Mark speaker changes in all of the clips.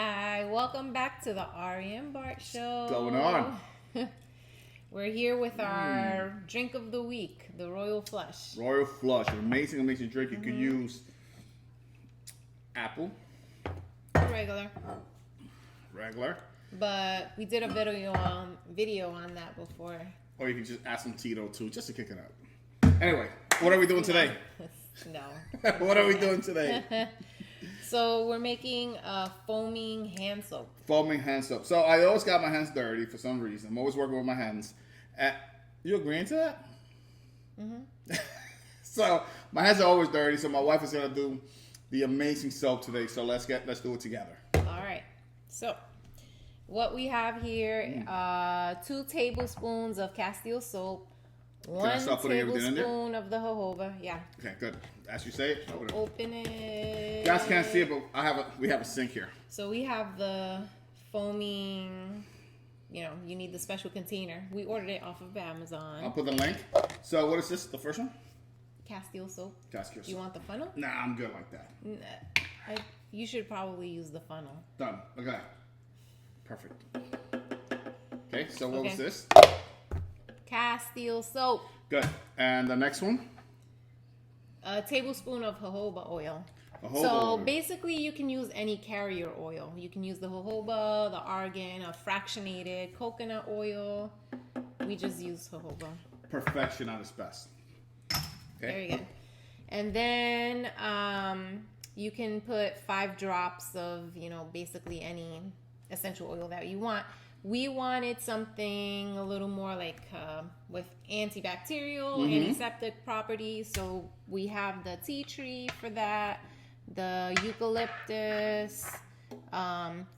Speaker 1: Hi, welcome back to the Ari Bart Show.
Speaker 2: What's going on?
Speaker 1: We're here with our drink of the week, the Royal Flush.
Speaker 2: Royal Flush, an amazing drink. You could use apple,
Speaker 1: Regular. But we did a video on that before.
Speaker 2: Or you could just add some Tito too, just to kick it up. Anyway, what are we doing today?
Speaker 1: No.
Speaker 2: What are we doing today?
Speaker 1: So we're making a foaming hand soap.
Speaker 2: Foaming hand soap. So I always got my hands dirty for some reason. I'm always working with my hands. You agreeing to that? Mm-hmm. So my hands are always dirty. So my wife is gonna do the amazing soap today. So let's do it together.
Speaker 1: All right. So what we have here, 2 tablespoons of Castile soap. 1 tablespoon of the jojoba. Yeah.
Speaker 2: Okay, good. As you say it.
Speaker 1: Open it.
Speaker 2: You guys can't see it, but we have a sink here.
Speaker 1: So we have the foaming. You need the special container. We ordered it off of Amazon.
Speaker 2: I'll put the link. So what is this? The first one?
Speaker 1: Castile soap.
Speaker 2: Castile soap.
Speaker 1: You want the funnel?
Speaker 2: Nah, I'm good like that.
Speaker 1: You should probably use the funnel.
Speaker 2: Done. Look at that. Perfect. Okay, so what was this?
Speaker 1: Castile soap.
Speaker 2: Good. And the next one?
Speaker 1: A tablespoon of jojoba oil.
Speaker 2: Oil.
Speaker 1: Basically, you can use any carrier oil. You can use the jojoba, the argan, a fractionated coconut oil. We just use jojoba.
Speaker 2: Perfection at its best. Okay.
Speaker 1: Very good. And then you can put 5 drops of, basically any essential oil that you want. We wanted something a little more like with antibacterial, antiseptic properties. So we have the tea tree for that, the eucalyptus,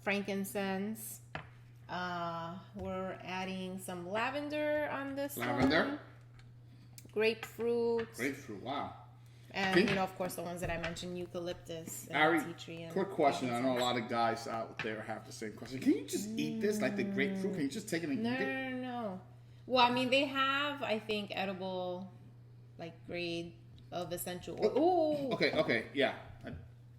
Speaker 1: frankincense. We're adding some lavender on this one. Grapefruit.
Speaker 2: Wow.
Speaker 1: And, of course, the ones that I mentioned, eucalyptus and
Speaker 2: Ari,
Speaker 1: tea tree. And
Speaker 2: quick question. I know a lot of guys out there have the same question. Can you just eat this, like the grapefruit? Can you just take it and eat it?
Speaker 1: No. Well, I mean, they have, I think, edible, grade of essential oil. Ooh.
Speaker 2: Okay, yeah.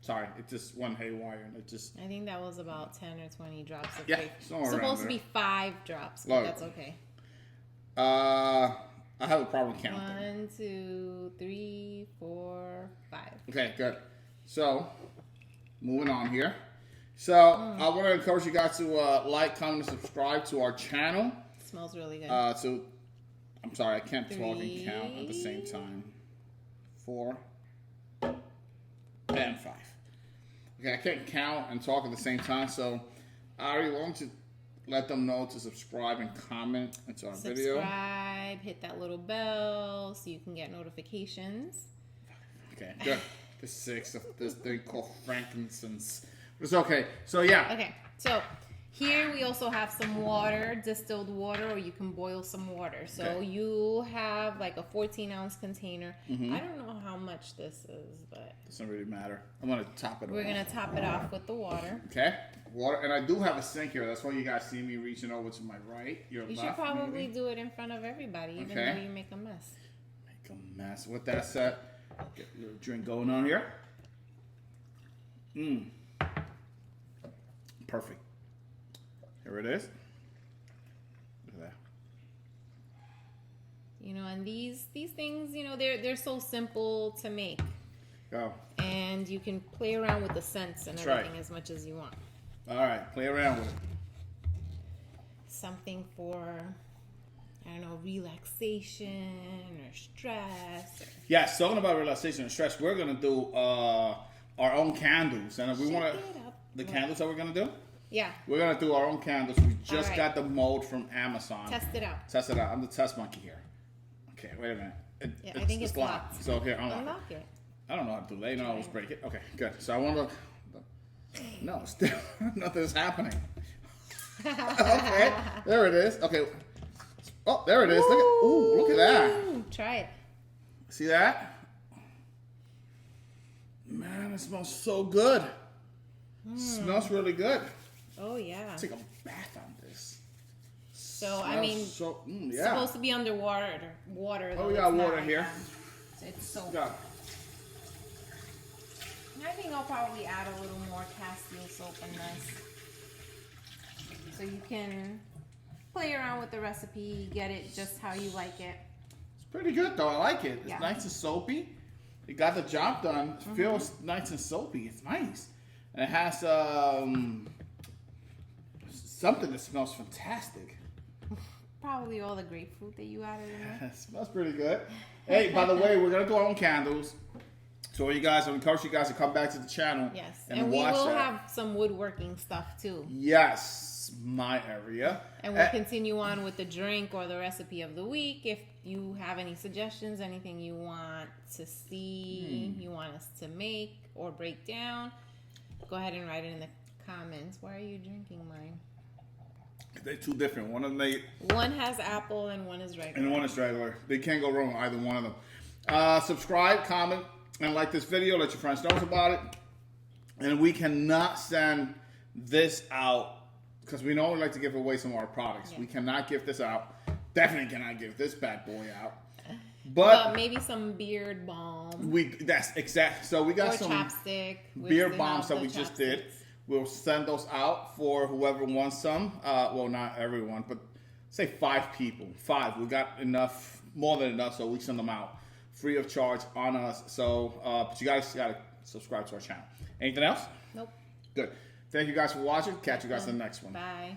Speaker 2: Sorry, it just went haywire. And it just...
Speaker 1: I think that was about 10 or 20 drops of
Speaker 2: grapefruit.
Speaker 1: It's supposed to be 5 drops, but that's okay.
Speaker 2: I have a problem counting.
Speaker 1: 1, 2, 3, 4, 5.
Speaker 2: Okay, good. So, moving on here. So, I want to encourage you guys to like, comment, and subscribe to our channel.
Speaker 1: It smells really good.
Speaker 2: I'm sorry, I can't talk and count at the same time. 4 and 5. Okay, I can't count and talk at the same time. So, Ari, why don't you let them know to subscribe and comment into our video.
Speaker 1: Subscribe, hit that little bell so you can get notifications.
Speaker 2: Okay, good. The 6 of this thing called frankincense. It's okay. So, yeah.
Speaker 1: Okay, so here we also have some water, distilled water, or you can boil some water. So you have like a 14-ounce container. I don't know how much this is, but...
Speaker 2: Doesn't really matter. I'm going to top it off.
Speaker 1: We're going to top it off with the water.
Speaker 2: Okay. Water, and I do have a sink here. That's why you guys see me reaching over to my right, your left.
Speaker 1: You should probably do it in front of everybody, even though you make a mess.
Speaker 2: Make a mess. With that said, get a little drink going on here. Perfect. Here it is. Look at that.
Speaker 1: And these things, they're so simple to make.
Speaker 2: Go.
Speaker 1: And you can play around with the scents and everything as much as you want.
Speaker 2: All right, play around with it.
Speaker 1: Something for, I don't know, relaxation or stress.
Speaker 2: Yes, talking about relaxation and stress, we're going to do our own candles. And we want the candles that we're going to do?
Speaker 1: Yeah.
Speaker 2: We're going to do our own candles. We just got the mold from Amazon.
Speaker 1: Test it out.
Speaker 2: I'm the test monkey here. Okay, wait a minute.
Speaker 1: I think it's locked.
Speaker 2: So here, unlock
Speaker 1: it.
Speaker 2: I don't know how to do it. I always break it. Okay, good. So I want to... No, still nothing's happening. Okay, there it is. Okay. Oh, there it is. Look at that.
Speaker 1: Try it.
Speaker 2: See that? Man, it smells so good. It smells really good.
Speaker 1: Oh, yeah.
Speaker 2: Take a bath on this.
Speaker 1: So, I mean, it's supposed to be underwater.
Speaker 2: Oh, we got water here.
Speaker 1: It's so
Speaker 2: good.
Speaker 1: I think I'll probably add a little more Castile soap and this. So you can play around with the recipe, get it just how you like it.
Speaker 2: It's pretty good though. I like it. It's
Speaker 1: Yeah.
Speaker 2: nice and soapy. It got the job done. It feels nice and soapy. It's nice. And it has something that smells fantastic.
Speaker 1: Probably all the grapefruit that you added in there.
Speaker 2: It smells pretty good. Hey, by the way, we're going to do our own candles. So you guys, I encourage you guys to come back to the channel.
Speaker 1: Yes,
Speaker 2: and
Speaker 1: we
Speaker 2: watch
Speaker 1: will
Speaker 2: that.
Speaker 1: have some woodworking stuff too.
Speaker 2: Yes, my area.
Speaker 1: And we'll continue on with the drink or the recipe of the week. If you have any suggestions, anything you want to see, you want us to make or break down, go ahead and write it in the comments. Why are you drinking mine?
Speaker 2: They're two different. One of them
Speaker 1: One has apple and one is regular.
Speaker 2: and one is regular. They can't go wrong with either one of them. Subscribe, comment, and like this video. Let your friends know about it. And we cannot send this out because we normally like to give away some of our products.
Speaker 1: Yeah.
Speaker 2: We cannot give this out. Definitely cannot give this bad boy out. But
Speaker 1: maybe some beard balm
Speaker 2: that's exact. So we got
Speaker 1: or
Speaker 2: some
Speaker 1: chapstick. We
Speaker 2: beer
Speaker 1: still
Speaker 2: bombs
Speaker 1: have
Speaker 2: that we
Speaker 1: the
Speaker 2: just did.
Speaker 1: chapsticks.
Speaker 2: We'll send those out for whoever wants some. Well, not everyone, but say 5 people. 5. We got enough, more than enough, so we send them out free of charge on us. So, but you guys got to subscribe to our channel. Anything else?
Speaker 1: Nope.
Speaker 2: Good. Thank you guys for watching. Catch you guys in the next one.
Speaker 1: Bye.